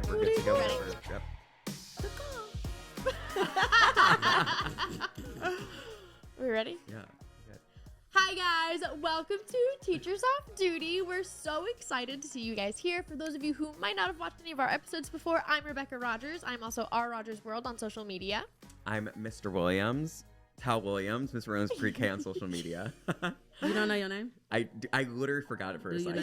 We're good to go. Ready? Yep. We ready? Yeah. Hi guys, welcome to Teachers Off Duty. We're so excited to see you guys here. For those of you who might not have watched any of our episodes before, I'm Rebecca Rogers. I'm also R Rogers World on social media. I'm Mr. Williams, Tal Williams, Mr. Williams pre-K on social media. You don't know your name? I literally forgot it for a second.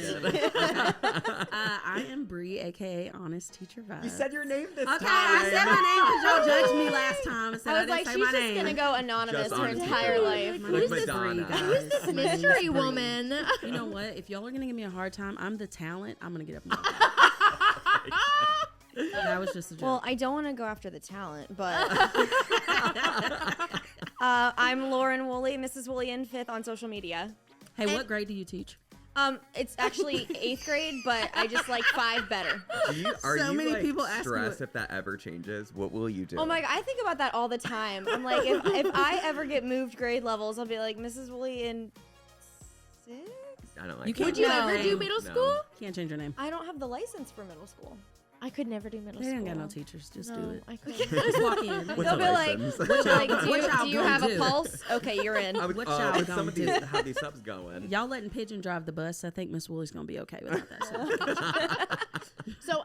I am Bree, aka Honest Teacher Vibes. You said your name this time. Okay, I said my name because y'all judged me last time. I was like, she's just gonna go anonymous Just her honest entire teacher. life. My Like name is Madonna. Bree, Who's guys. this My name is mystery Bree. woman? You know what? If y'all are gonna give me a hard time, I'm the talent. I'm gonna get up and walk out. That was just a joke. Well, I don't want to go after the talent, but I'm Lauren Woolley, Mrs. Woolley in 5th on social media. Hey, what grade do you teach? It's actually 8th grade, but I just like 5 better. Are So you many like, people ask me stressed what- if that ever changes? What will you do? Oh my God, I think about that all the time. I'm like, if I ever get moved grade levels, I'll be like, Mrs. Woolley in 6? I don't like You that. can't Would you No. ever do middle No. school? Can't change your name. I don't have the license for middle school. I could never do middle They school. ain't got no teachers. Just do No, it. I couldn't. Just walk in. What's They'll a be like, license? like, y'all- what y'all do you gonna have a do? pulse? Okay, you're in. I would, What y'all with some gonna of these, do? how these subs going? Y'all letting Pigeon drive the bus. I think Miss Woolley's gonna be okay without that. certification. So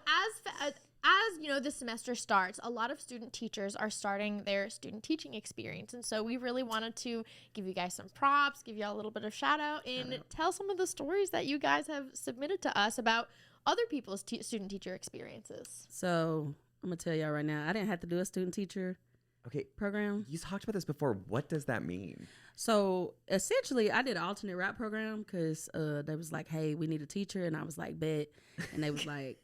as you know, the semester starts, a lot of student teachers are starting their student teaching experience, and so we really wanted to give you guys some props, give y'all a little bit of shout out, and tell some of the stories that you guys have submitted to us about other people's student teacher experiences. So I'm gonna tell y'all right now, I didn't have to do a student teacher Okay, program. you talked about this before. What does that mean? So essentially, I did an alternate route program because they was like, "Hey, we need a teacher," and I was like, "Bet," and they was like,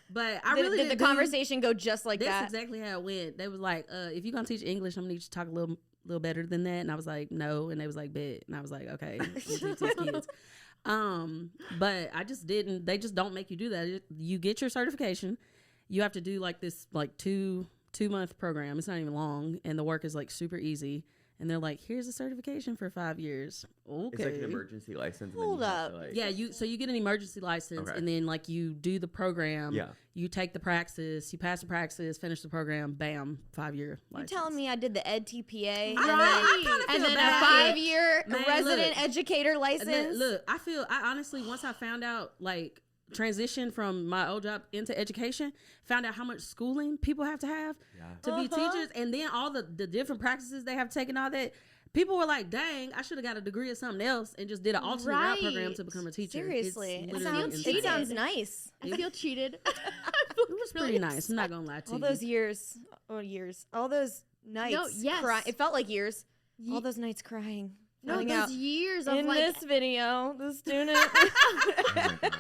"But I really did the didn't do- conversation go just like That's that? exactly how it went. They was like, "If you're gonna teach English, I'm gonna need you to talk a little better than that," and I was like, "No," and they was like, "Bet," and I was like, "Okay, we'll teach these kids." But I just didn't. They just don't make you do that. You get your certification. You have to do like this 2-month program. It's not even long, and the work is like super easy. And they're like, "Here's a certification for 5 years." Okay. It's like an emergency license. Hold and then you have to, up. like, Yeah, you get an emergency license, Okay. and then like you do the program. Yeah. You take the praxis, you pass the praxis, finish the program, bam, 5-year You license. telling me I did the Ed TPA Right. and then a bad. 5-year Man, resident look. educator And license? then, look, I honestly, once I found out, like, transition from my old job into education, found out how much schooling people have to be teachers, and then all the different practices they have taken, all that. People were like, "Dang, I should have got a degree or something else and just did an alternate route program Right. to become a teacher." Seriously, It's it literally sounds, insane. it sounds nice. I feel cheated. It was pretty nice. I'm not gonna lie to All you. those years, all those nights. No, yes. It felt like years. Ye- All those nights crying. No, finding those out, years of in like this video, the student. Oh my gosh.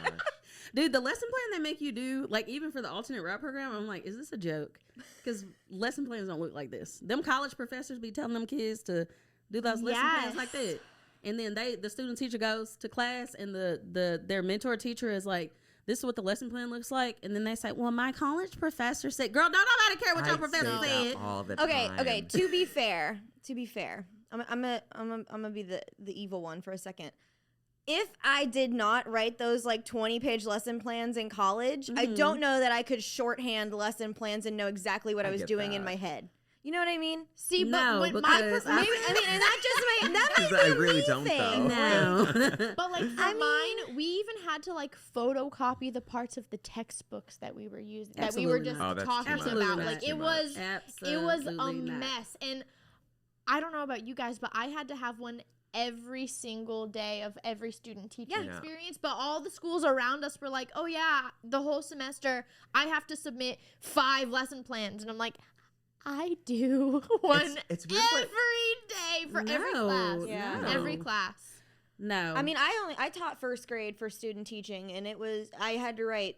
Dude, the lesson plan they make you do, like even for the alternate route program, I'm like, is this a joke? Because lesson plans don't look like this. Them college professors be telling them kids to do those lesson plans like that. And then the student teacher goes to class and their mentor teacher is like, "This is what the lesson plan looks like." And then they say, "Well, my college professor said," girl, don't nobody care what your I professor say that said. all the Okay, time. okay. To be fair, I'm gonna be the evil one for a second. If I did not write those like 20-page lesson plans in college, I don't know that I could shorthand lesson plans and know exactly what I was get doing in that. my head. You know what I mean? see, No, but when because my Maybe, and that just that might I be really me don't, thing. though. No. but like for mine, we even had to like photocopy the parts of the textbooks that we were using, that we were Absolutely just not. Oh, that's talking too much. Absolutely about. not. Like Too it much. was a Absolutely not. mess. And I don't know about you guys, but I had to have one every single day of every student teaching Yeah. experience. But all the schools around us were like, "Oh yeah, the whole semester I have to submit 5 lesson plans," and I'm like, I do one It's weird, but- every day for every No, class. Yeah. no. Every class. No. I mean, I taught first grade for student teaching, and I had to write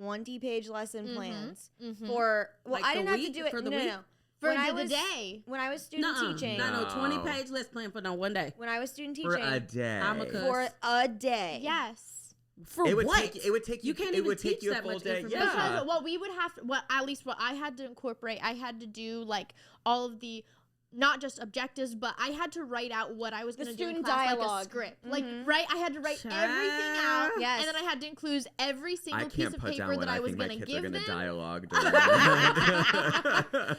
20-page lesson plans for. Well, Like I the didn't have to week? do it For the no, week? no. For When I the was- day. When I was student Nuh-uh. teaching, No, No. 20-page lesson plan for no one day. when I was student For teaching a day. I'm a cuss. for a day. Yes. For It would what? take. It would take you. You can't it even would take teach you a that full much day. information. Yeah. Because what we would have to, at least what I had to incorporate, I had to do like all of the not just objectives, but I had to write out what I was The going to do in student class, like a dialogue. script. Like, right? I had to write everything out. Yes. And then I had to include every I single piece can't of put paper down when that I I was think my going to kids are give going to them. dialogue.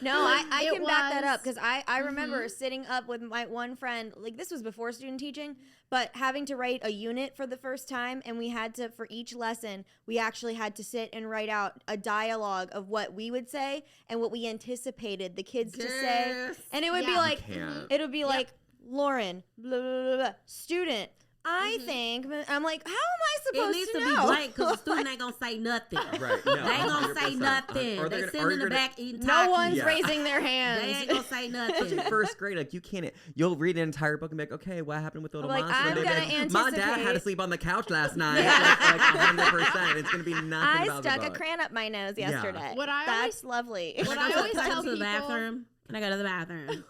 No, I It can back that up was- because I remember sitting up with my one friend, like this was before student teaching, but having to write a unit for the first time, and we had to, for each lesson, we actually had to sit and write out a dialogue of what we would say and what we anticipated the kids to say. Yes. And it would be Yeah. like, Can't. it would be like, Lauren, blah, blah, blah, blah, student, I think, I'm like, how am I It supposed needs to to know? be blank because the student ain't gonna say nothing. Right. No, They ain't gonna 100%. say nothing. Or They they're sit gonna- in the back eating No Takis. one's Yeah. raising their They hands. ain't gonna say Especially nothing. first grade, like you can't. You'll read an entire book and be like, okay, what happened with the little Like, monster? I'm And they'll be gonna like, my dad had to anticipate- sleep on the couch last night. Like 100%. It's gonna be nothing I about the stuck a book. crayon up my nose Yeah. yesterday. What I That's lovely. What Can I go always to- can I tell go to the people- bathroom. Can I go to the bathroom?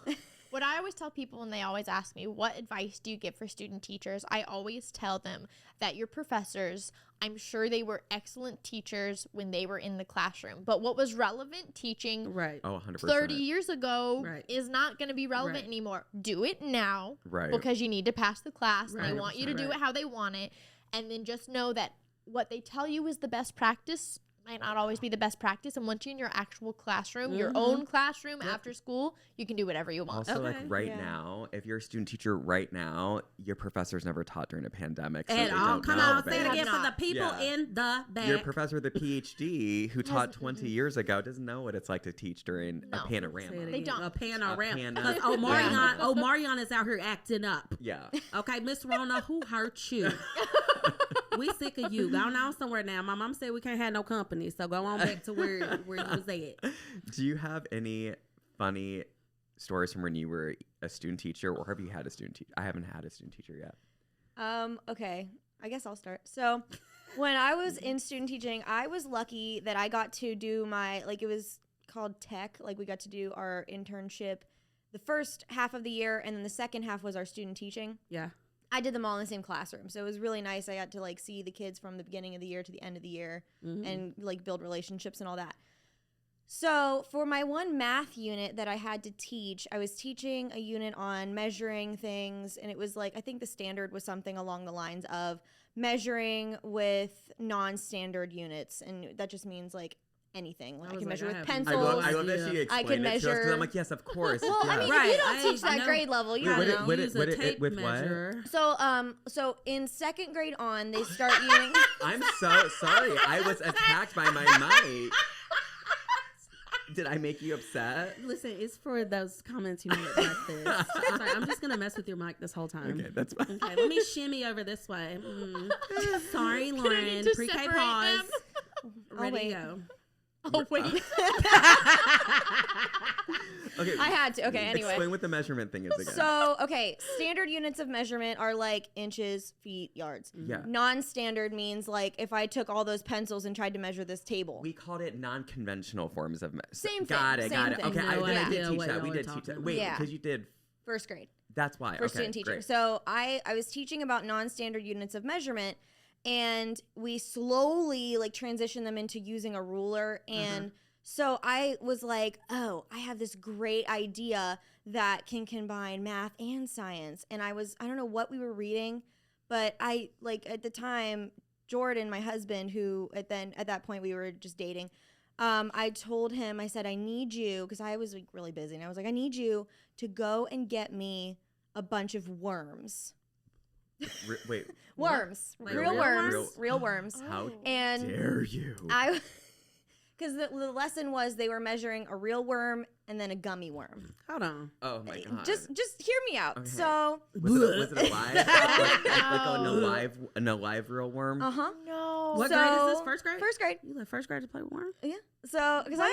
What I always tell people when they always ask me, what advice do you give for student teachers? I always tell them that your professors, I'm sure they were excellent teachers when they were in the classroom. But what was relevant teaching Right. Oh, 100%. 30 years ago Right. is not going to be relevant Right. anymore. Do it now Right. because you need to pass the class. They Right. want you to do Right. it how they want it. And then just know that what they tell you is the best practice might not always be the best practice. And once you're in your actual classroom, your own classroom after school, you can do whatever you want. Also, like Okay. right Yeah. now, if you're a student teacher right now, your professor's never taught during a pandemic. So At they all. don't Come know, on, say babe. it again Have for the not. people Yeah. in the back. Your professor with a PhD who taught 20 years ago doesn't know what it's like to teach during No. a Say panorama. it They again. don't. A panorama. A Because pana- Omarion is out here acting up. Yeah. Okay, Miss Rona, who hurt you? We sick of you. Go on somewhere now. My mom said we can't have no company, so go on back to where you was at. Do you have any funny stories from when you were a student teacher, or have you had a student teacher? I haven't had a student teacher yet. Okay. I guess I'll start. So, when I was in student teaching, I was lucky that I got to do my, like, it was called tech. Like, we got to do our internship the first half of the year, and then the second half was our student teaching. Yeah. I did them all in the same classroom. So, it was really nice. I got to, like, see the kids from the beginning of the year to the end of the year and, like, build relationships and all that. So, for my one math unit that I had to teach, I was teaching a unit on measuring things, and it was like, I think the standard was something along the lines of measuring with non-standard units, and that just means like anything. Like, I was can like, measure I with have pencils. no I love that idea. she explained can it to us, 'cause measure- I'm like, yes, of course. Well, I yeah. mean, Right, if you don't I teach that know. grade level, you Wait, don't what it- know. what it- Use what a it- tape with what? measure. So in second grade on, they start using. I'm so sorry. I was attacked by my mic. Did I make you upset? Listen, it's for those comments you make like this. Sorry, I'm just gonna mess with your mic this whole time. Okay, that's fine. Okay, let me shimmy over this way. Sorry, Lauren. to Pre-K separate pause. them? Ready to wait. go. Oh, wait. Okay. I had to. Okay, anyway. Explain what the measurement thing is again. So, okay, standard units of measurement are like inches, feet, yards. yeah. Non-standard means like if I took all those pencils and tried to measure this table. We called it non-conventional forms of Same Got thing, it, same got it. thing. Okay, No I did idea teach what that. y'all We are did teach talking that. about. Wait, Yeah. because you did. First grade That's why. for Okay, student teaching. great. So I was teaching about non-standard units of measurement, and we slowly like transitioned them into using a ruler. And so I was like, oh, I have this great idea that can combine math and science. And I don't know what we were reading, but I like at the time, Jordan, my husband, who at that point we were just dating. I told him, I said, I need you, because I was like really busy, and I was like, I need you to go and get me a bunch of worms. Wait. Worms. Like Real real worms. worms? Real worms. How And dare you? because the lesson was they were measuring a real worm and then a gummy worm. Hold on. Oh my god. Just hear me out. Okay. So, was it alive? like No. an alive real worm? uh-huh. No. What So- grade is this? First grade? First grade. You let first grade to play with worms? Yeah. So, because I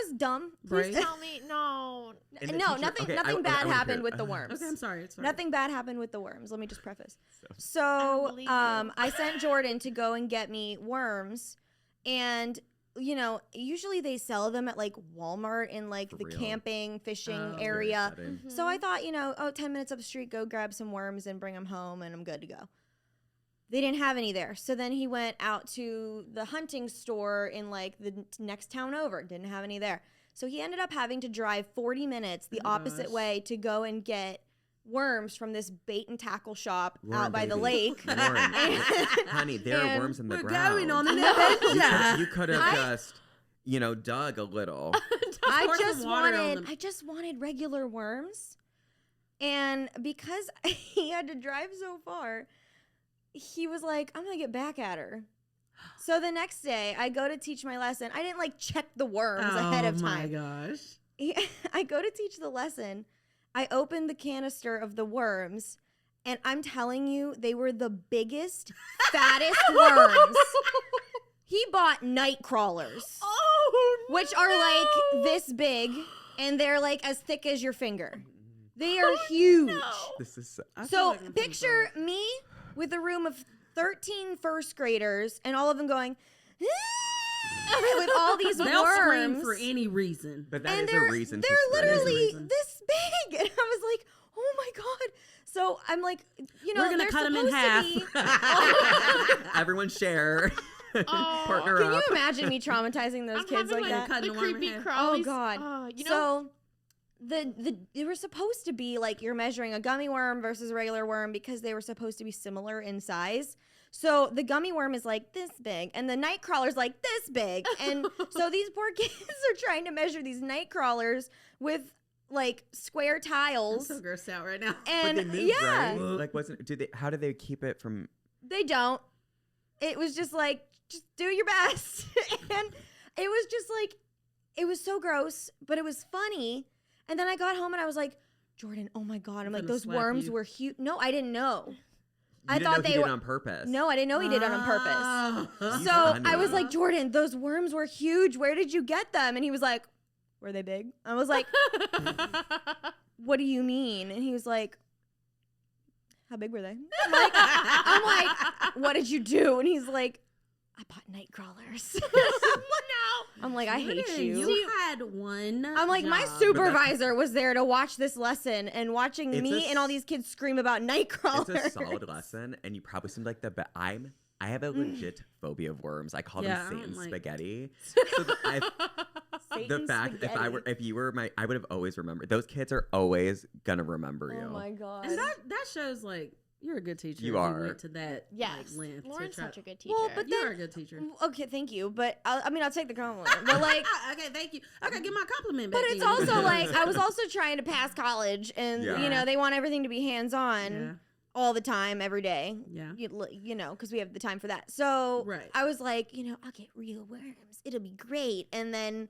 was dumb. Brave. Please tell me. No. And the No, teacher- nothing okay, nothing I bad wanna happened hear- with the worms. Okay, I'm sorry. It's Nothing bad happened with the worms. Let me just preface. I So, don't believe you. I sent Jordan to go and get me worms, and you know, usually they sell them at like Walmart in like For the real? camping, fishing Oh. Very area. exciting. So I thought, 10 minutes up the street, go grab some worms and bring them home, and I'm good to go. They didn't have any there. So then he went out to the hunting store in like the next town over. Didn't have any there. So he ended up having to drive 40 minutes the opposite way to go and get worms from this bait and tackle shop out by the lake. Honey, there are worms in the ground. We're going on an adventure. You could have just, dug a little. I just wanted regular worms. And because he had to drive so far, he was like, I'm going to get back at her. So the next day, I go to teach my lesson. I didn't check the worms ahead of time. Oh my gosh. I go to teach the lesson. I opened the canister of the worms, and I'm telling you, they were the biggest, fattest worms. He bought night crawlers, which are this big, and they're as thick as your finger. They are huge. No. This is so picture me with a room of 13 first graders, and all of them going, with all these They'll worms. scream for any reason. But that is a reason to They're scream. literally this big. And I was like, oh my God. So I'm like, we're going to cut them in half. Everyone share. Partner Can up. you imagine me traumatizing those kids like that? Cutting the the worm creepy in half. crawlies. Oh God. So they were supposed to be you're measuring a gummy worm versus a regular worm because they were supposed to be similar in size. So the gummy worm is this big, and the night crawler's this big. And so these poor kids are trying to measure these night crawlers with square tiles. I'm so grossed out right now. And but they moved, right? How do they keep it from? They don't. It was just just do your best. And it was just it was so gross, but it was funny. And then I got home and I was like, Jordan, oh my God. I'm those worms were huge. No, I didn't know. I thought they were on purpose. No, I didn't know he did it on purpose. So I was like, Jordan, those worms were huge. Where did you get them? And he was like, were they big? I was like, what do you mean? And he was like, how big were they? I'm like, what did you do? And he's like, I bought night crawlers. I'm like, I hate you. You had one. I'm like, my supervisor was there to watch this lesson, and watching me and all these kids scream about night crawlers. It's a solid lesson, and you probably seem like the best. I have a legit phobia of worms. I call them Satan spaghetti. So the fact if you were I would have always remembered. Those kids are always gonna remember you. Oh my God. And that shows you're a good teacher. You are. You went to that length. Lauren's such a good teacher. Well, but you are a good teacher. Okay, thank you. But I'll take the compliment. But okay, thank you. Okay, get my compliment back. But it's also I was also trying to pass college, and they want everything to be hands on all the time, every day. Yeah. Because we have the time for that. So I was like, I'll get real worms. It'll be great. And then,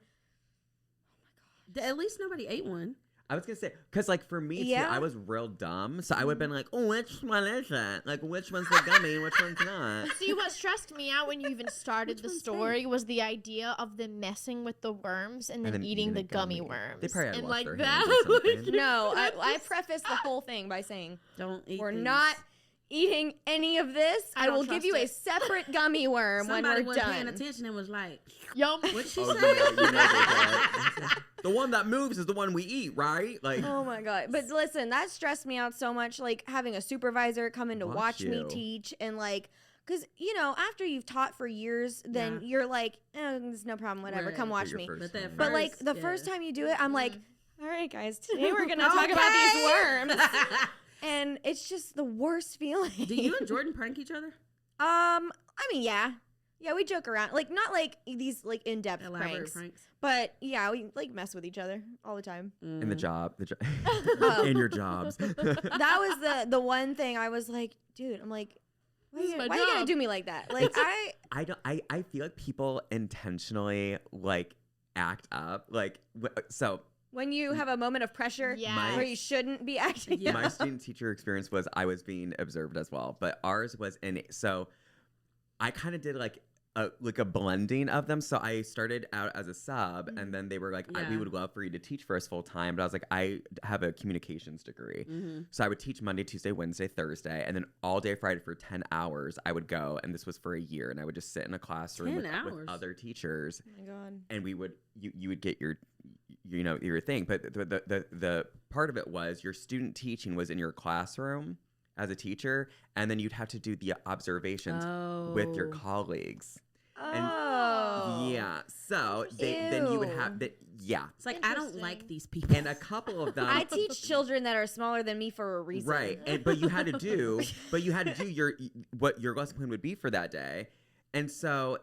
oh my God, at least nobody ate one. I was gonna say, because for me too, I was real dumb, so I would have been like, "Oh, which one is it? Which one's the gummy and which one's not?" See, what stressed me out when you even started the story was the idea of them messing with the worms and then eating the gummy worms. They probably had and washed their hands or something. No, I prefaced the whole thing by saying, "Don't eat. We're not eating any of this. I will give you a separate gummy worm when we're was done." Paying attention and was like, "Yum." What'd she say? The one that moves is the one we eat, right? Oh my God. But listen, that stressed me out so much, having a supervisor come in to watch me teach, and because, after you've taught for years, then you're like, there's no problem, whatever, come watch me. But the first time you do it, I'm like, all right, guys, today we're going to talk about these worms. And it's just the worst feeling. Do you and Jordan prank each other? I mean, yeah. Yeah, we joke around. Not these in-depth pranks. But yeah, we mess with each other all the time. In the job. In your jobs. That was the one thing I was like, dude, I'm like, why are you gonna do me like that? I feel like people intentionally act up. So when you have a moment of pressure where you shouldn't be acting. Yeah. My student teacher experience was I was being observed as well, but ours was so I kind of did a blending of them. So I started out as a sub, and then they were like, we would love for you to teach for us full time. But I was like, I have a communications degree. So I would teach Monday, Tuesday, Wednesday, Thursday, and then all day Friday for 10 hours I would go. And this was for a year. And I would just sit in a classroom with other teachers. Oh my God. And we would, you would get your thing. But the part of it was your student teaching was in your classroom as a teacher, and then you'd have to do the observations with your colleagues. Oh. And So then you would have that. Yeah. It's like, I don't like these people. And a couple of them. I teach children that are smaller than me for a reason. Right. But you had to do what your lesson plan would be for that day. And so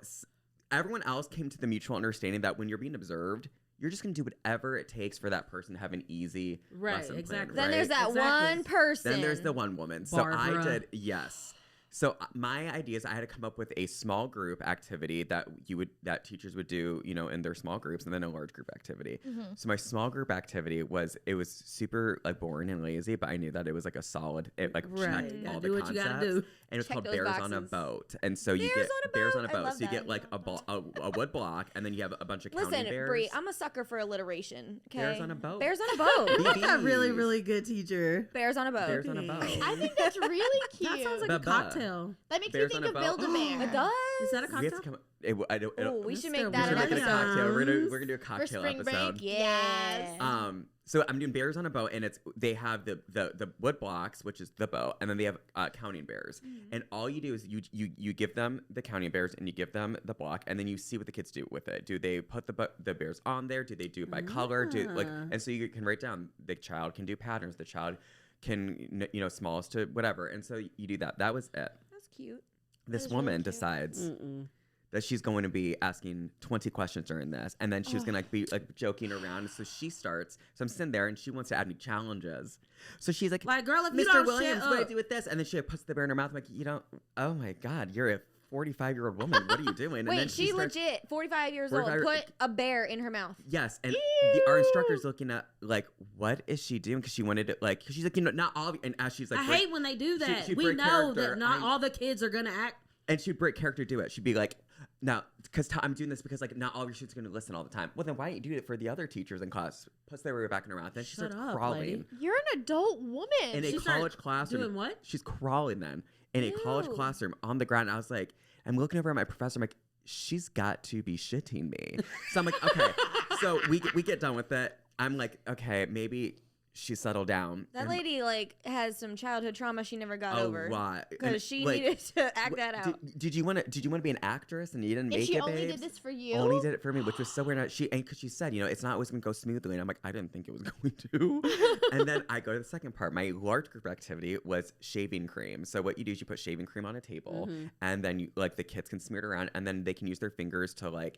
everyone else came to the mutual understanding that when you're being observed, you're just going to do whatever it takes for that person to have an easy lesson plan. Then right? there's that one person. Then there's the one woman. Barbara. So I did, yes. So my idea is I had to come up with a small group activity that teachers would do, in their small groups, and then a large group activity. Mm-hmm. So my small group activity was super like boring and lazy, but I knew that it was like a solid, it like checked all the concepts. You gotta do. And it was called Bears on a Boat. And so you get Bears on a Boat. So you get like a wood block, and then you have a bunch of counting bears. Listen, Bree, I'm a sucker for alliteration. Okay? Bears on a boat. Bears on a boat. That's a really, really good teacher. Bears on a boat. Bears on a boat. I think that's really cute. That sounds like a cocktail. That makes Bears me think of on a boat. Build-A-Bear. It does? Is that a cocktail? We should Let's make do- that we an should make it a episode. cocktail. We're gonna do a For cocktail spring episode. break? Yes. So I'm doing Bears on a Boat, and they have the wood blocks, which is the boat, and then they have counting bears. Mm-hmm. And all you do is you give them the counting bears, and you give them the block, and then you see what the kids do with it. Do they put the bears on there? Do they do it by color? And so you can write down. The child can do patterns. The child can smallest to whatever. And so you do that. That was it. That's cute. This woman decides that she's going to be asking 20 questions during this, and then she's gonna be like joking around. So she starts. So I'm sitting there, and she wants to add me challenges. So she's like, girl, if you Mr. don't Williams, shut what do I up. do with this? And then she puts the bear in her mouth. I'm like, oh my God, you're a 45-year-old woman. What are you doing? Wait, and then she legit 45 years 45 old put a bear in her mouth. Yes, and our instructor's looking at like, what is she doing? Because she wanted to like, cause she's like, not all. And as she's like, I hate when they do that. she'd We break know character. that not all the kids are gonna act. And she'd break character, do it. She'd be like, now, because I'm doing this because like not all your students are going to listen all the time. Well, then why don't you do it for the other teachers in class? Puts their way back in her mouth. Then she starts crawling. Lady. You're an adult woman. In a college classroom. Doing what? She's crawling then in a college classroom on the ground. I was like, I'm looking over at my professor. I'm like, she's got to be shitting me. So I'm like, okay. So we get done with it. I'm like, okay, maybe she settled down. That lady has some childhood trauma she never got over. A lot. Because she needed to act that out. Did you want to be an actress and you didn't make it, she only babes? did this for you? Only did it for me, which was so weird. Because she said, it's not always going to go smoothly. And I'm like, I didn't think it was going to. And then I go to the second part. My large group activity was shaving cream. So what you do is you put shaving cream on a table, and then the kids can smear it around, and then they can use their fingers to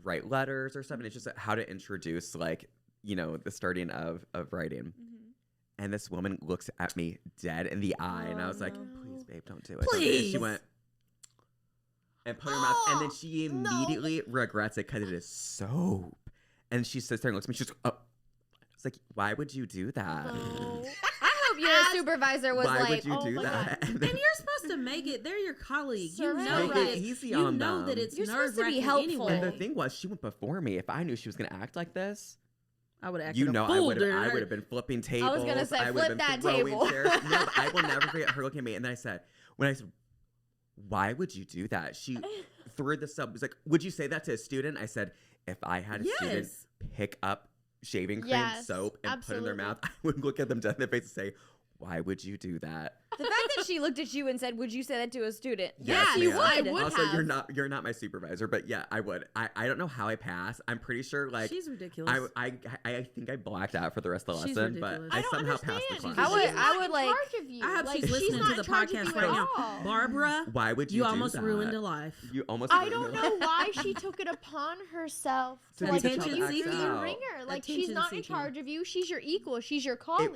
write letters or something. It's just how to introduce the starting of writing. Mm-hmm. And this woman looks at me dead in the eye, and I was like, please, babe, don't do it. Please. And she went and put her mouth, and then she immediately regrets it because it is soap. And she sits there and looks at me. She's like, oh. It's like, why would you do that? No. I hope your supervisor was why like, would you do my that? And you're supposed to make it. They're your colleague. You Make know it that. easy You on know them. that it's You're supposed to be nerve-wracking helpful. anyway. And the thing was, she went before me. If I knew she was going to act like this, I would have I fool would during her. have been flipping tables. I was gonna say, I would flip have been that throwing table. chairs. No, but I will never forget her looking at me. And then I said, why would you do that? She threw this up. Was like, would you say that to a student? I said, if I had a student pick up shaving cream, soap, and put it in their mouth, I would look at them dead in the face and say, why would you do that? The fact that she looked at you and said, would you say that to a student? Yes, you ma'am. would. I would Also, have. you're not my supervisor, but yeah, I would. I don't know how I passed. I'm pretty sure She's ridiculous. I think I blacked out for the rest of the She's lesson, but ridiculous. I don't somehow understand. passed the class. I would- She's not in like- charge of you. I hope she's she's listening not to the in charge of podcast you right at now. all. Barbara, Why would you you do almost that? ruined a life. You almost I ruined don't my know life. why she took it upon herself to To like be put the you child through acts the out. ringer. Like she's not in Attention-seeking. charge of you. She's your equal. She's your colleague.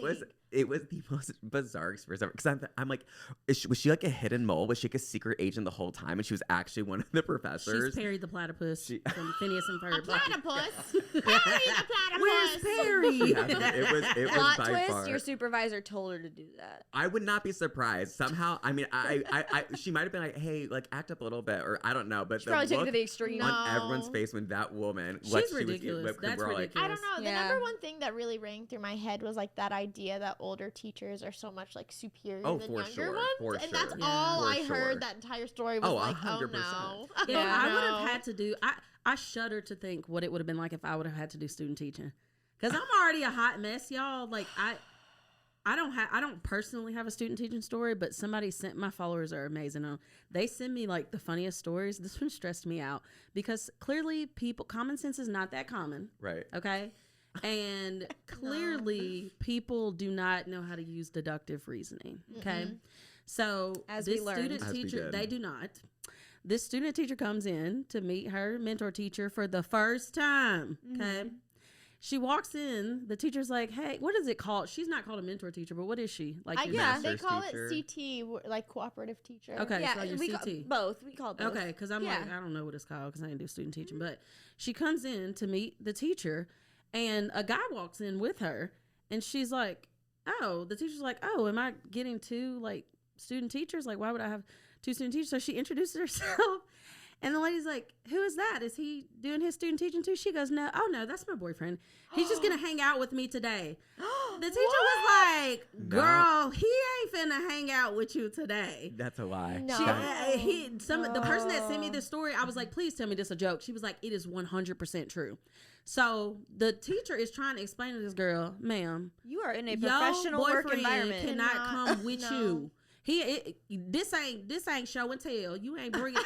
It was the most bizarre experience ever. Because I'm like, was she like a hidden mole? Was she like a secret agent the whole time? And she was actually one of the professors? She's Perry the platypus from Phineas and Ferb. A platypus. Perry the platypus. Where's Perry? It was Plot by twist, far. your supervisor told her to do that. I would not be surprised. Somehow, I mean, I she might have been like, hey, like act up a little bit, or I don't know. But She the probably took it look to the extreme. on No. everyone's face when that woman, She's what she ridiculous. was, That's we're all like, ridiculous. I don't know. The Yeah. number one thing that really rang through my head was like that idea that older teachers are so much like superior Oh, than for younger sure, ones, for and that's sure. all For I sure. heard. That entire story was Oh, like, 100%. oh no. If Oh, I would no. have had to do, I shudder to think what it would have been like if I would have had to do student teaching. Because I'm already a hot mess, y'all. Like, I I don't personally have a student teaching story, but somebody sent, my followers are amazing. They send me like the funniest stories. This one stressed me out because clearly common sense is not that common. Right. Okay. And clearly people do not know how to use deductive reasoning. Okay. Mm-mm. So As this we learned. student As we teacher, did. they do not. This student teacher comes in to meet her mentor teacher for the first time. Okay. She walks in. The teacher's like, "Hey, what is it called?" She's not called a mentor teacher, but what is she? Like, I, your yeah, they master's call teacher? it CT, like cooperative teacher. Okay, Yeah, so your we CT. both. We call it both. Okay, because I'm Yeah. like, I don't know what it's called because I didn't do student teaching. But she comes in to meet the teacher, and a guy walks in with her, and she's like, "Oh," the teacher's like, "Oh, am I getting two like student teachers? Like, why would I have two student teachers?" So she introduces herself. And the lady's like, "Who is that? Is he doing his student teaching too?" She goes, "No. Oh, no, that's my boyfriend. He's just going to hang out with me today." The teacher was like, "Girl, he ain't finna hang out with you today." That's a lie. No. The person that sent me this story, I was like, "Please tell me this is a joke." She was like, "It is 100% true." So the teacher is trying to explain to this girl, "Ma'am, You are in a your professional work boyfriend environment. cannot Cannot- come with no. you. This ain't show and tell. You ain't bringing,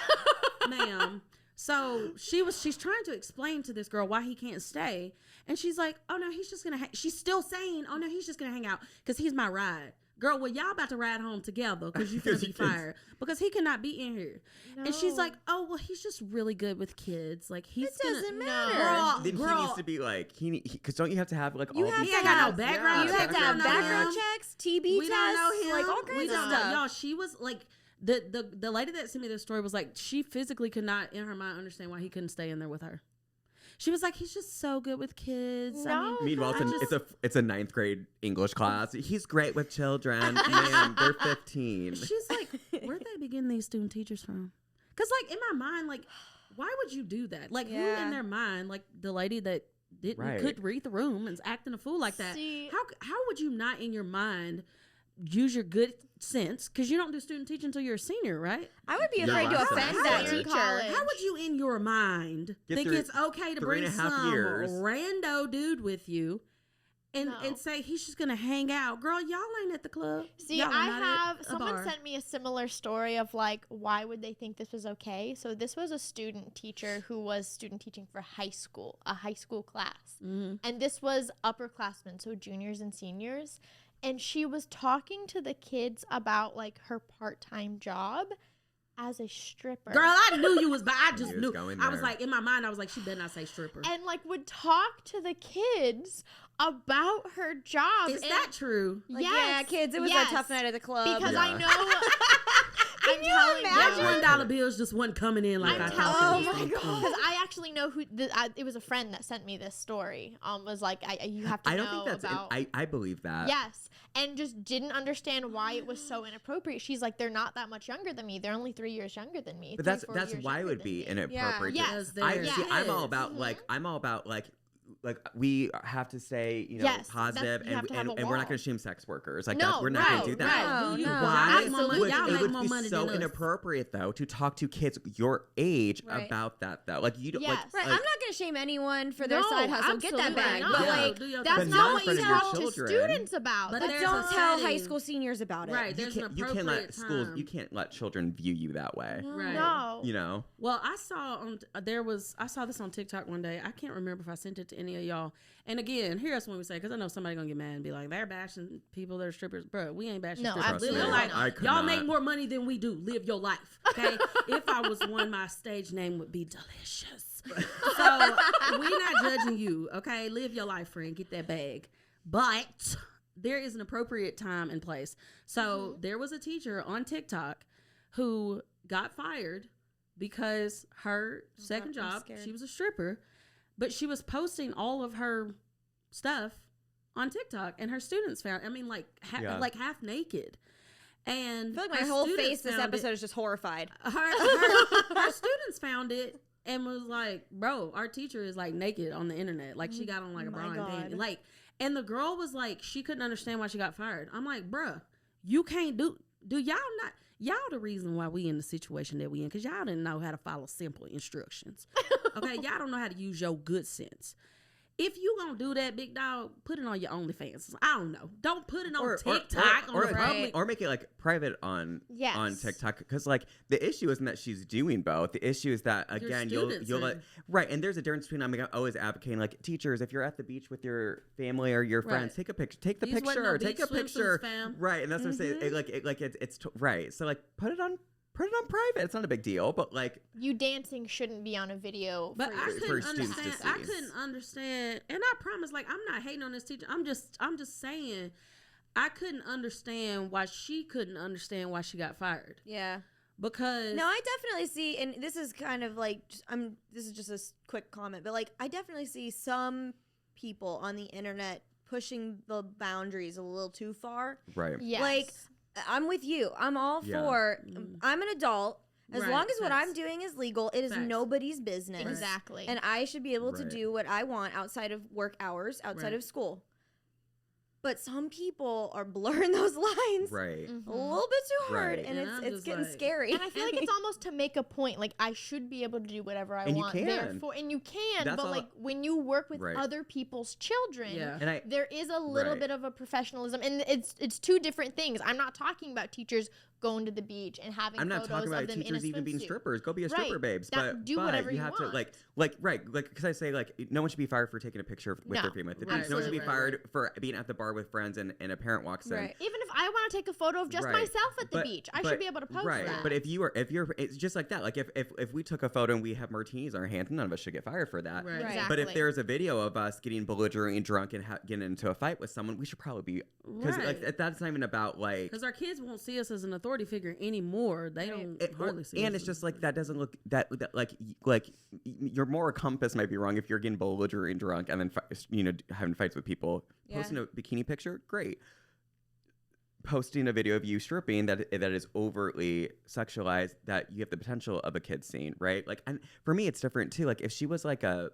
ma'am." So she's trying to explain to this girl why he can't stay, and she's like, "Oh no, he's just gonna." She's still saying, "Oh no, he's just gonna hang out because he's my ride." Girl, well, y'all about to ride home together because you're gonna be fired because he cannot be in here. And she's No. like, "Oh well, he's just really good with kids. Like he's It doesn't gonna." matter. Girl, Then he needs to be like because don't you have to have like You all have these He ain't got no have- background. You have to have We don't know background him. checks, TB We tests, don't know him. like all We kinds of don't know. stuff. Y'all, she was like the lady that sent me this story was like she physically could not in her mind understand why he couldn't stay in there with her. She was like, "He's just so good with kids." I mean, No. Meanwhile, I just- it's a 9th grade English class. He's great with children. Man, they're 15. she's like, "Where'd they be getting these student teachers from?" Because like in my mind, like, why would you do that? Like who Yeah. in their mind, like the lady that Right. could read the room and is acting a fool like that? See- How would you not in your mind use your good sense? Because you don't do student teaching until you're a senior, right? I would be Your afraid to last offend semester. that Senior teacher. college. How would you, in your mind, Get think through it's okay to 3.5 bring some years. rando dude with you and No. say he's just gonna hang out? Girl, y'all ain't at the club. See, Y'all are I not have at a someone bar. sent me a similar story of like why would they think this was okay? So this was a student teacher who was student teaching for a high school class. Mhm. And this was upperclassmen, so juniors and seniors, and she was talking to the kids about like her part-time job as a stripper. Girl, I knew you was, but I just You was knew. going I was there. like, in my mind, I was like, she better not say stripper. And like would talk to the kids about her job. Is and- that true? Like, yes, yeah, kids, it was yes. a tough night at the club. Because Yeah. I know I'm telling That you. $1 bills just wasn't coming in like I'm I telling thought. you, they was gonna come. because I actually know who. It was a friend that sent me this story. Was like, you have to I know don't think that's. about. I believe that. Yes, and just didn't understand why it was so inappropriate. She's like, they're not that much younger than me. They're only 3 years younger than me. But 3-4 that's years why it younger would than be me. inappropriate. Yes. Because I, they're see, I'm all kids. about like we have to say Yes, positive you have to have a and we're not wall. going to shame sex workers like No, that. We're not going right, to do that. right. Who you No, why? absolutely. Y'all it make would more be money so than us. inappropriate though to talk to kids your age Right. about that though. Like you don't Yes. like, Right, like I'm not gonna shame anyone for their No, side hustle. Get that absolutely bag, not. but Yeah. like, Do your That's thing. But not not what in you front of your talk to children. students about. But but there's don't a tell high setting. school seniors about it. Right, there's an you can't appropriate let schools time. you can't let children view you that way. Right. No. You know. Well, I saw I saw this on TikTok one day. I can't remember if I sent it to any of y'all. And again, hear us when we say, because I know somebody gonna get mad and be like, they're bashing people that are strippers. Bro, we ain't bashing No, strippers. absolutely Live your life. not. I could Y'all not. make more money than we do. Live your life, okay? If I was one, my stage name would be Delicious. So we not judging you, okay? Live your life, friend. Get that bag. But there is an appropriate time and place. So there was a teacher on TikTok who got fired because her second I'm job, scared. she was a stripper, but she was posting all of her stuff on TikTok, and her students found. I mean, like Yeah. like half naked. And I feel like her my whole students face this found it- episode is just horrified. her students found it and was like, "Bro, our teacher is like naked on the internet. Like she got on like a My bra and God. panty. Like." And the girl was like, she couldn't understand why she got fired. I'm like, "Bruh, you can't do y'all not." Y'all the reason why we in the situation that we in, because y'all didn't know how to follow simple instructions. Okay, y'all don't know how to use your good sense. if you gonna do that, big dog, put it on your OnlyFans. I don't know. Don't put it on Or TikTok or, on the public. or make it like private on Yes. TikTok, because like the issue isn't that she's doing both. The issue is that again you'll right, and there's a difference between I'm always advocating like teachers, if you're at the beach with your family or your friends, take a picture, take a picture, right, and that's what I'm saying. It's right. So like put it on private. It's not a big deal, but like you dancing shouldn't be on a video. But I for couldn't students to understand. see. I couldn't understand, and I promise, like I'm not hating on this teacher. I'm just saying, I couldn't understand why she couldn't understand why she got fired. Yeah. Because no, I definitely see, and this is kind of like this is just a quick comment, but like I definitely see some people on the internet pushing the boundaries a little too far. Right. Yes. Like I'm with you. I'm all for. I'm an adult. As long as what I'm doing is legal, it is nobody's business. Exactly. And I should be able to do what I want outside of work hours, outside of school. But some people are blurring those lines right. a little bit too hard, and it's getting scary. And I feel like it's almost to make a point. Like I should be able to do whatever I want. Therefore, and you can. That's but like when you work with other people's children, and there is a little bit of a professionalism, and it's two different things. I'm not talking about teachers going to the beach and having I'm not photos talking about of them teachers in a even being swimsuit. strippers. Go be a stripper, babes. But do whatever you have want. to like because I say like no one should be fired for taking a picture with their family at the beach. No one should be fired for being at the bar with friends and a parent walks in. Even if I want to take a photo of just myself at the beach, I should be able to post that. But if you're it's just like that. Like if we took a photo and we have martinis in our hands, none of us should get fired for that. Right. Exactly. But if there's a video of us getting belligerent and drunk and getting into a fight with someone, we should probably be because like that's not even about like because our kids won't see us as an authority figure anymore. They don't hardly see us. And it's just like that doesn't look that like your moral compass might be wrong if you're getting belligerent and drunk and then having fights with people. Posting a bikini picture, great. Posting a video of you stripping that is overtly sexualized, that you have the potential of a kid seeing, right? Like, and for me, it's different too. Like, if she was like a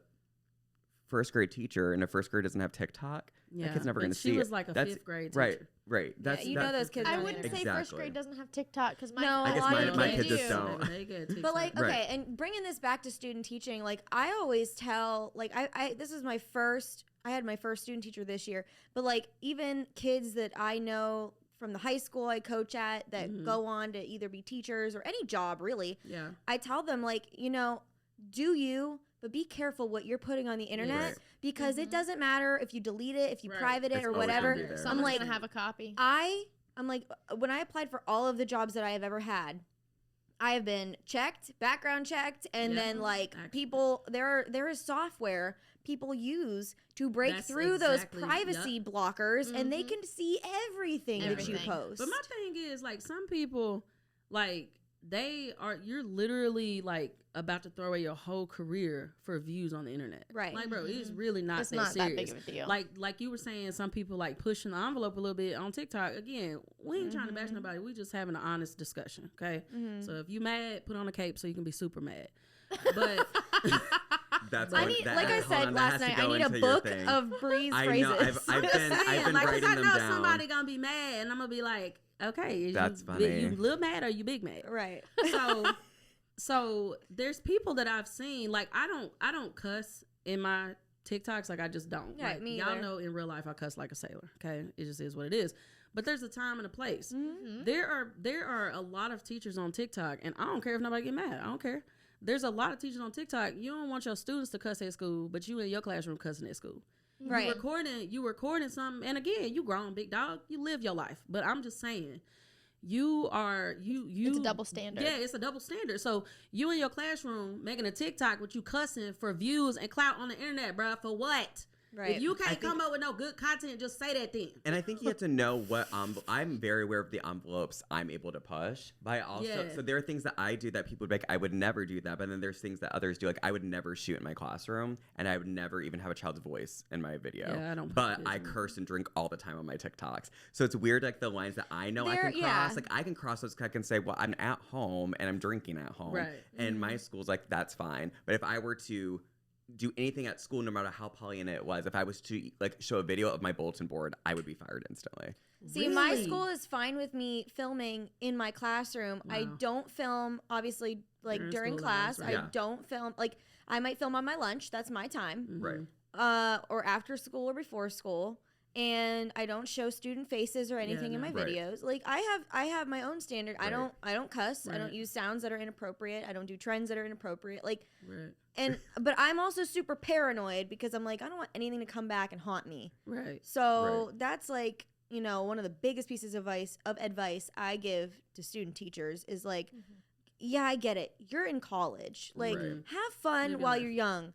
first grade teacher and a first grade doesn't have TikTok, that kid's never going to see it. She was like a fifth grade teacher. Right. That's those kids. I wouldn't say first grade doesn't have TikTok because I guess my kids just don't. But like, okay, and bringing this back to student teaching, like I always tell, like this is my first. I had my first student teacher this year, but like even kids that I know from the high school I coach at that go on to either be teachers or any job really. Yeah. I tell them like, do you, but be careful what you're putting on the internet because it doesn't matter if you delete it, if you private it or whatever. Someone's like, gonna have a copy. I'm like, when I applied for all of the jobs that I have ever had, I have been checked, background checked, and then like people, there is software people use to break through those privacy blockers, and they can see everything that you post. But my thing is, like, some people, like, you're literally like about to throw away your whole career for views on the internet. Right. Like, bro, it's really not that serious. That big of a deal. Like you were saying, some people like pushing the envelope a little bit on TikTok. Again, we ain't trying to bash nobody. We just having an honest discussion. Okay. So if you mad, put on a cape so you can be super mad. But that's like I said last night, I need a book of Bree's phrases. I've been writing them down. Somebody gonna be mad, and I'm gonna be like, okay, that's funny. You little mad or you big mad? Right. So there's people that I've seen, like I don't cuss in my TikToks, like I just don't. Yeah, like, me y'all either. know in real life I cuss like a sailor. Okay, it just is what it is. But there's a time and a place. There are a lot of teachers on TikTok, and I don't care if nobody get mad. I don't care. There's a lot of teachers on TikTok. You don't want your students to cuss at school, but you in your classroom cussing at school. Right. You recording something, and again, you grown, big dog. You live your life. But I'm just saying, you it's a double standard. Yeah, it's a double standard. So you in your classroom making a TikTok with you cussing for views and clout on the internet, bro. For what? Right. If you can't come up with no good content, just say that then. And I think you have to know what I'm very aware of the envelopes I'm able to push. But I also so there are things that I do that people would be like, I would never do that. But then there's things that others do. Like I would never shoot in my classroom, and I would never even have a child's voice in my video. Yeah, I don't. But I curse and drink all the time on my TikToks. So it's weird, like the lines that I know I can cross. Like I can cross those. I can say, well, I'm at home and I'm drinking at home. Right. And my school's like, that's fine. But if I were to do anything at school, no matter how Pollyanna it was, if I was to like show a video of my bulletin board, I would be fired instantly. See, my school is fine with me filming in my classroom. Wow. I don't film, obviously, like during class. Right? I don't film, like I might film on my lunch. That's my time. Right. or after school or before school. And I don't show student faces or anything in my videos. Like I have my own standard. I don't cuss. I don't use sounds that are inappropriate. I don't do trends that are inappropriate. Like but I'm also super paranoid because I'm like, I don't want anything to come back and haunt me. Right. So that's like, you know, one of the biggest pieces of advice I give to student teachers is like, yeah, I get it. You're in college. Like have fun while you're young,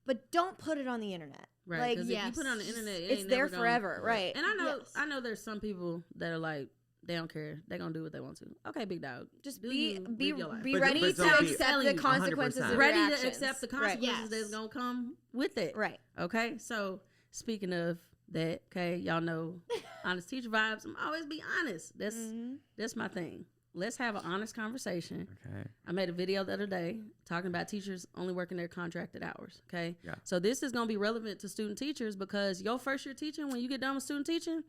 but don't put it on the internet. Right, like, because if you put it on the internet, it's there forever, right? And I know there's some people that are like, they don't care. They're going to do what they want to. Okay, big dog. Just be But ready to accept the consequences of your ready actions. to accept the consequences that's going to come with it. Right. Okay, so speaking of that, okay, y'all know honest teacher vibes. I'm always be honest. That's my thing. Let's have an honest conversation. Okay. I made a video the other day talking about teachers only working their contracted hours. Okay. Yeah. So this is going to be relevant to student teachers because your first year teaching, when you get done with student teaching,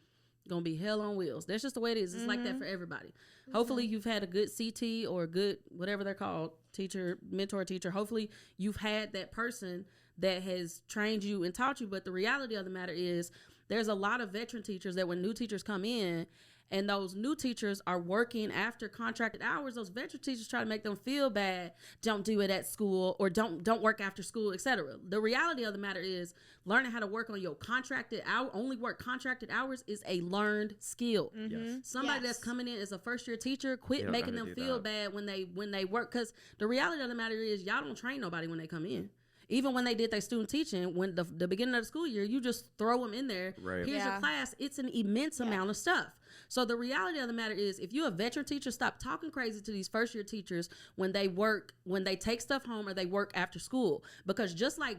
going to be hell on wheels. That's just the way it is. It's like that for everybody. Hopefully you've had a good CT or a good, whatever they're called, teacher, mentor teacher. Hopefully you've had that person that has trained you and taught you. But the reality of the matter is there's a lot of veteran teachers that when new teachers come in, and those new teachers are working after contracted hours, those veteran teachers try to make them feel bad. Don't do it at school, or don't work after school, etc. The reality of the matter is learning how to work on your contracted hour, only work contracted hours, is a learned skill. Somebody that's coming in as a first year teacher, quit making them feel bad when they work, because the reality of the matter is y'all don't train nobody when they come in. Even when they did their student teaching, when the beginning of the school year, you just throw them in there. Right. Here's your class. It's an immense amount of stuff. So the reality of the matter is, if you're a veteran teacher, stop talking crazy to these first year teachers when they work, when they take stuff home or they work after school. Because just like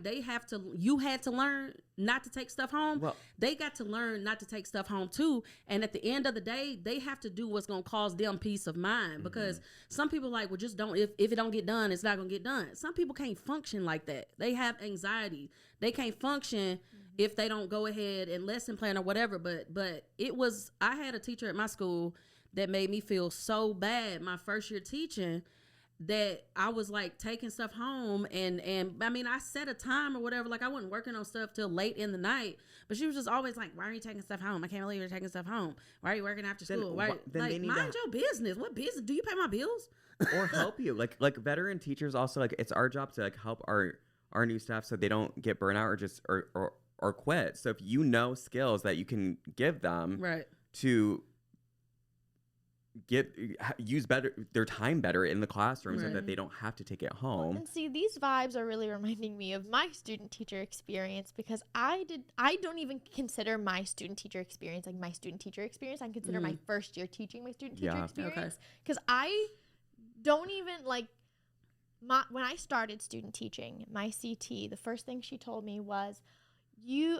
you had to learn not to take stuff home, they got to learn not to take stuff home too. And at the end of the day, they have to do what's going to cause them peace of mind. Because some people like, well, just don't, if it don't get done, it's not going to get done. Some people can't function like that. They have anxiety. They can't function if they don't go ahead and lesson plan or whatever. But I had a teacher at my school that made me feel so bad my first year teaching that I was like taking stuff home, and I mean, I set a time or whatever, like I wasn't working on stuff till late in the night, but she was just always like, why are you taking stuff home? I can't believe you're taking stuff home. Why are you working after school? Like, mind your business. What business? Do you pay my bills? Or help you. Like veteran teachers also, like, it's our job to like help our new staff so they don't get burnt out or just or quit. So if you know skills that you can give them to use their time better in the classroom so that they don't have to take it home. And see, these vibes are really reminding me of my student teacher experience, because I don't even consider my student teacher experience like my student teacher experience. I consider my first year teaching my student teacher experience, because I don't even like when I started student teaching, my CT, the first thing she told me was,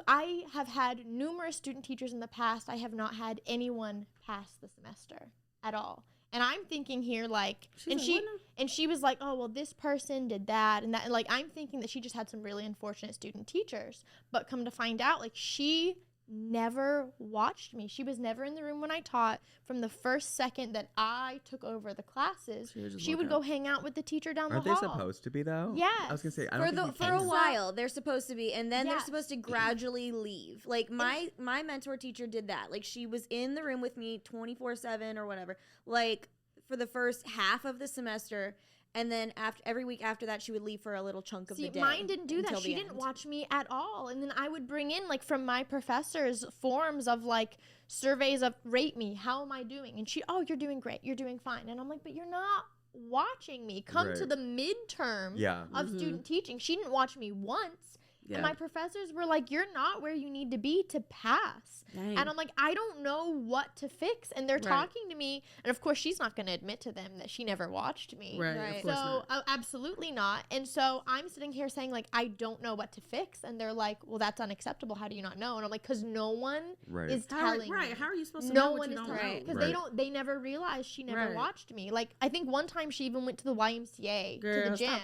I have had numerous student teachers in the past. I have not had anyone pass the semester at all. And I'm thinking here, like, she was like, oh, well, this person did that and that. And like, I'm thinking that she just had some really unfortunate student teachers. But come to find out, like, she never watched me. She was never in the room when I taught. From the first second that I took over the classes, she would go hang out with the teacher down the hall. Aren't they supposed to be, though? Yes. I was gonna say, I don't think for a while they're supposed to be, and then they're supposed to gradually leave. Like my mentor teacher did that. Like, she was in the room with me 24/7 or whatever, like for the first half of the semester. And then every week after that, she would leave for a little chunk of the day. Mine didn't do that. She didn't watch me at all. And then I would bring in, like, from my professors, forms of, like, surveys of rate me. How am I doing? And oh, you're doing great. You're doing fine. And I'm like, but you're not watching me. Come to the midterm of student teaching. She didn't watch me once. And my professors were like, you're not where you need to be to pass. Dang. And I'm like, I don't know what to fix. And they're talking to me. And of course, she's not going to admit to them that she never watched me. Right. So absolutely not. And so I'm sitting here saying, like, I don't know what to fix. And they're like, well, that's unacceptable. How do you not know? And I'm like, because no one is telling me. How are you supposed to know what one you is don't know? Because they never realized she never watched me. Like, I think one time she even went to the YMCA to the gym.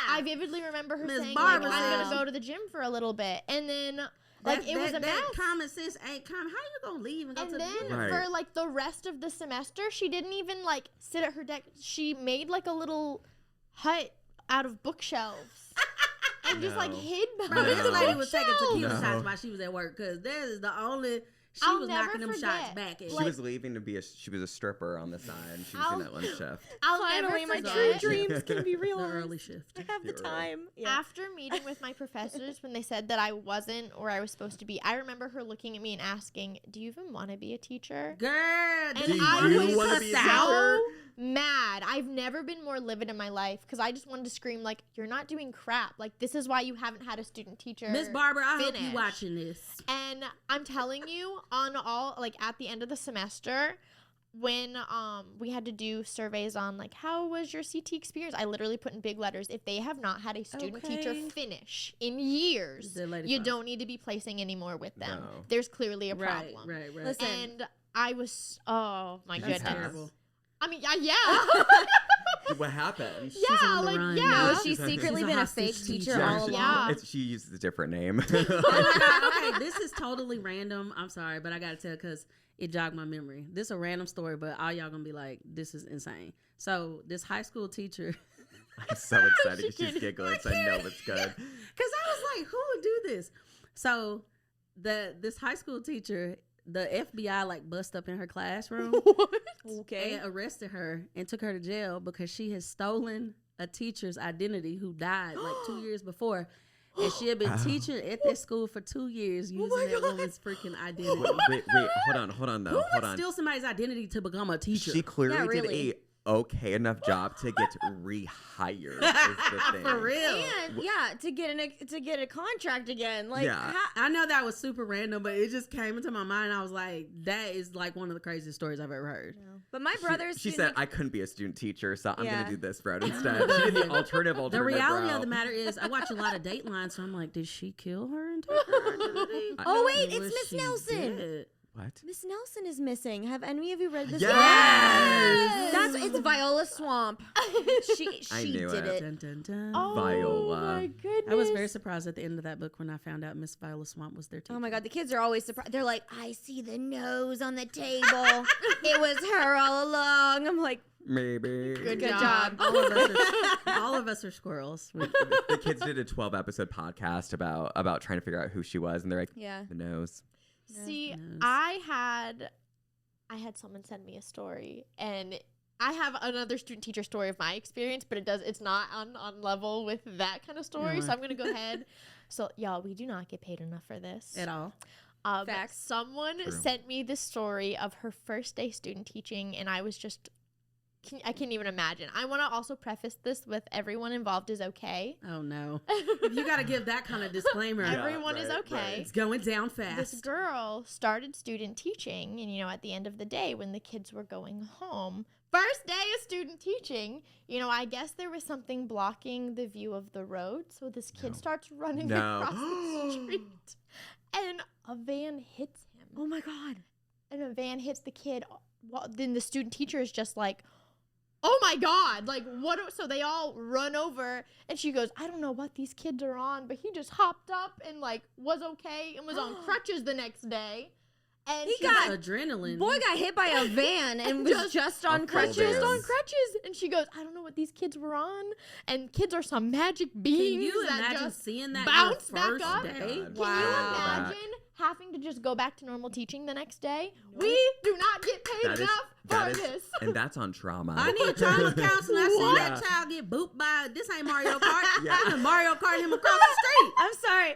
I vividly remember her saying, like, I'm going to go to the gym for a little bit. And then, like, it was a mess. That common sense ain't common. How you going to leave and go to the gym? And then for, like, the rest of the semester, she didn't even, like, sit at her desk. She made, like, a little hut out of bookshelves. and just like No. hid Bro, behind this the lady was taking bookshelf. tequila No. shots while she was at work because that is the only. She I'll was never knocking them forget. shots back at She you. was leaving to be she was a stripper on the side. She was in that lunch shift. I'll Finally, never my forget. true dreams can be The realized. early shift. I have the The early. time. Yeah. After meeting with my professors when they said that I wasn't where I was supposed to be, I remember her looking at me and asking, "Do you even want to be a teacher?" Girl, And do I you was wanna be a so teacher? mad. I've never been more livid in my life because I just wanted to scream like, "You're not doing crap. Like this is why you haven't had a student teacher." Miss Barbara, I hope you finish. watching this. And I'm telling you, on all like at the end of the semester, when we had to do surveys on like how was your CT experience, I literally put in big letters, if they have not had a student teacher Okay. finish in years, The lady you fine. don't need to be placing any more with them. No. There's clearly a Right, problem. right. Listen, And I was, oh my Did you goodness. pass? Terrible. I mean, yeah. What happened? Yeah, on the like, run. yeah. no, Yeah. she's She's secretly a been a hostage fake teacher teacher. all Yeah. along. She used a different name. Oh my God, okay, this is totally random. I'm sorry, but I gotta tell because it jogged my memory. This is a random story, but all y'all gonna be like, "This is insane." So this high school teacher, I'm so excited because She she's can- giggling, so I know it's good. because I was like, "Who would do this?" So this high school teacher, the FBI like bust up in her classroom Okay. and arrested her and took her to jail because she has stolen a teacher's identity who died like 2 years before. And she had been Oh. teaching at that school for 2 years using my that God. woman's freaking identity. Wait, hold on Who though. Hold would on. steal somebody's identity to become a teacher? She clearly Yeah, did really. a okay enough job to get rehired. Is the thing. For real. And yeah, to get a contract again. Like, Yeah. I know that was super random, but it just came into my mind. I was like, that is like one of the craziest stories I've ever heard. but my brother's She said student I couldn't be a student teacher, so I'm Yeah. gonna do this route instead. She did the alternative The reality route. of the matter is, I watch a lot of Dateline, so I'm like, did she kill her and take her identity? Oh, wait, Or it's was Miss she Nelson. dead? What? Miss Nelson is missing. Have any of you read this? Yes! That's it's Viola Swamp. She I knew did it. it. Dun, dun, dun. Oh Viola. my goodness. I was very surprised at the end of that book when I found out Miss Viola Swamp was their teacher. Oh my God, the kids are always surprised. They're like, I see the nose on the table. It was her all along. I'm like, Maybe. Good good job. job. All of us are squirrels. The kids did a 12-episode podcast about trying to figure out who she was, and they're like, yeah. the nose. See, Knows. I had someone send me a story, and I have another student teacher story of my experience, but it's not on level with that kind of story. So I'm gonna go ahead. So y'all, we do not get paid enough for this At all. Facts. Someone True. sent me this story of her first day student teaching, and I was just. I can't even imagine. I want to also preface this with everyone involved is okay. Oh no. You got to give that kind of disclaimer. Yeah, Everyone is right, okay. right. It's going down fast. This girl started student teaching, and at the end of the day when the kids were going home, first day of student teaching, I guess there was something blocking the view of the road, so this kid No. starts running No. across the street, and a van hits him. Oh my God. And a van hits the kid. Well, then the student teacher is just like, oh my God, like what? So they all run over, and she goes, I don't know what these kids are on, but he just hopped up and like was okay and was on crutches the next day. And He she's got- like, adrenaline. Boy got hit by a van and was just on full crutches. van. just on crutches, and she goes, I don't know what these kids were on, and kids are some magic beings. Can you that imagine just seeing that bounce your back first up? day? God. Can Wow. you imagine having to just go back to normal teaching the next day? We do not get paid That is- enough that for is- this. And that's on trauma. I need trauma counseling. I seen What? that child get booped by. This ain't Mario Kart. Yeah. Mario Kart him across the street. I'm sorry.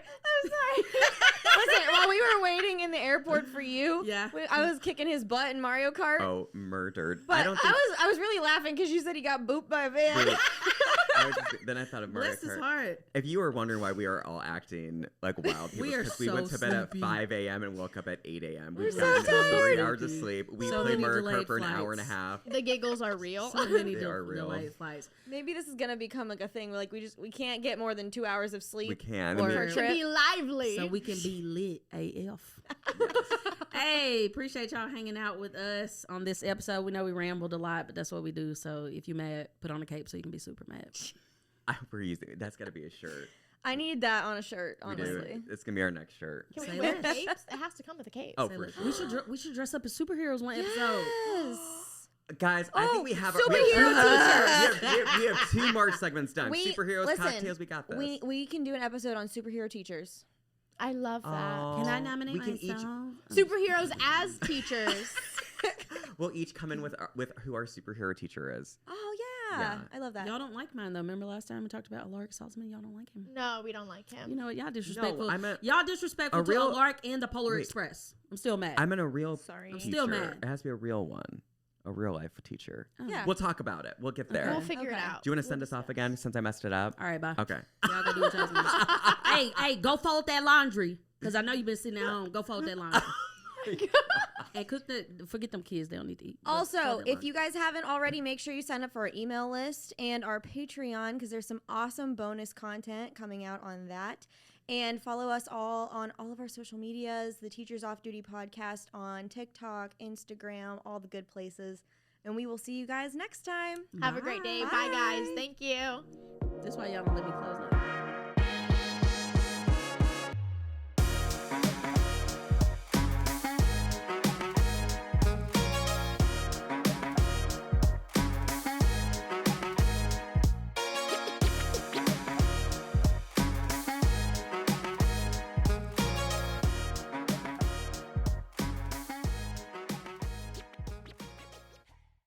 Listen, while we were waiting in the airport for you, Yeah. I was kicking his butt in Mario Kart. Oh, murdered. But I don't think. I was really laughing because you said he got booped by a van. Wait, then I thought of Mario Bless his Kart. heart. If you were wondering why we are all acting like wild people, We are because we so went to bed sleepy. at 5 a.m. and woke up at 8 a.m. We're We've so gotten tired. 3 hours of sleep. We So played many Mario Kart delayed for an hour and a flights. half. The giggles are real. So many They are real. delayed flights. Maybe this is gonna become like a thing. Like we can't get more than 2 hours of sleep. We can. Or- I mean, For a trip. To be lively. So we can be lit AF. Hey, appreciate y'all hanging out with us on this episode. We know we rambled a lot, but that's what we do. So if you mad, put on a cape so you can be super mad. I hope we're using it. That's got to be a shirt. I need that on a shirt, We do. honestly. It's going to be our next shirt. Can Say we wear less. capes? It has to come with a cape. Oh, Say for look, sure. we should dress up as superheroes one episode. Yes. Guys, I think we have superhero we have 2 more segments done. Superheroes, listen, cocktails, we got this. We can do an episode on superhero teachers. I love that. Can I nominate we can myself? Superheroes as teachers. We'll each come in with who our superhero teacher is. Oh yeah. Yeah. I love that. Y'all don't like mine though. Remember last time we talked about Alaric Saltzman? Y'all don't like him. No, we don't like him. You know what? Y'all disrespectful. No, y'all disrespectful to Alaric and the Polar Express. I'm still mad. I'm in a real Sorry. teacher. I'm still mad. It has to be a real one. A real life teacher. Oh. Yeah. We'll talk about it. We'll get there. We'll figure it Okay. out. Do you want to send us off again since I messed it up? All right, bye. Okay. Y'all go do what y'all do. Hey, go fold that laundry. Because I know you've been sitting at home. Go fold that laundry. And forget them kids. They don't need to eat. Also, if you guys haven't already, make sure you sign up for our email list and our Patreon because there's some awesome bonus content coming out on that. And follow us all on all of our social medias, the Teachers Off Duty podcast on TikTok, Instagram, all the good places. And we will see you guys next time. Have a great day. Bye, guys. Thank you. That's why y'all don't let me close now.